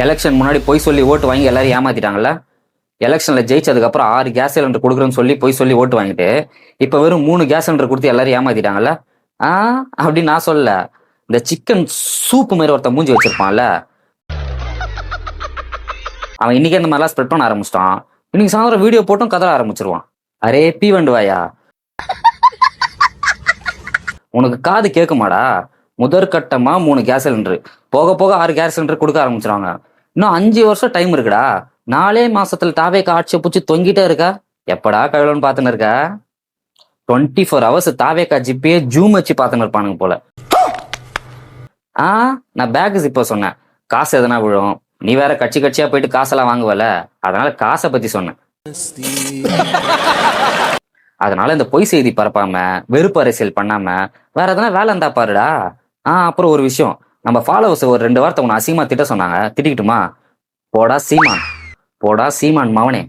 Election முன்னாடி போய் சொல்லி ஓட்டு வாங்கி எல்லாரும் ஏமாத்திட்டாங்கல்ல. எலெக்ஷன்ல ஜெயிச்சதுக்கப்புறம் 6 கேஸ் சிலிண்டர் கொடுக்குறேன்னு சொல்லி போய் சொல்லி ஓட்டு வாங்கிட்டு இப்ப வெறும் 3 கேஸ் சிலிண்டர் கொடுத்து எல்லாரும் ஏமாத்திட்டாங்கல்ல. அப்படின்னு நான் சொல்லல. இந்த சிக்கன் சூப்பு மாதிரி ஒருத்தன் மூஞ்சி வச்சிருப்பான்ல, அவன் இன்னைக்கு இந்த மாதிரிலாம் ஸ்ப்ரெட் பண்ண ஆரம்பிச்சிட்டான். இன்னைக்கு சாயந்தரம் வீடியோ போட்டும் கதற ஆரம்பிச்சிருவான். அரே பீ வண்டுவாயா, உனக்கு காது கேட்குமாடா? முதற்கட்டமா 3 கேஸ் சிலிண்டர், போக போக 6 கேஸ் சிலிண்டர் கொடுக்க ஆரம்பிச்சிருவாங்க. இன்னும் 5 வருஷம் டைம் இருக்குடா. 4 மாசத்துல தாவேக்கா ஆட்சியை பிடிச்சி தொங்கிட்டே இருக்கா. எப்படா கவிழன்னு பாத்துன்னு இருக்க? 24 ஹவர்ஸ் தாவேக்கா ஜிப்பையே ஜூம் வச்சு பாத்துன்னு இருப்பானுங்க போல. நான் பேக் ஜிப்ப சொன்னேன். காசு எதனா விழும், நீ வேற கட்சி கட்சியா போயிட்டு காசெல்லாம் வாங்குவல, அதனால காசை பத்தி சொன்னேன். அதனால இந்த பொய் செய்தி பரப்பாம வெறுப்பு அரசியல் பண்ணாம வேற எதனா வேலை இருந்தா பாருடா. அப்புறம் ஒரு விஷயம், நம்ம ஃபாலோவர்ஸ் ஒரு 2 வாரத்தை உன்னை அசிங்கமா திட்ட சொன்னாங்க. திட்டிக்கிட்டுமா? போடா சீமான், போடா சீமான் மவனே.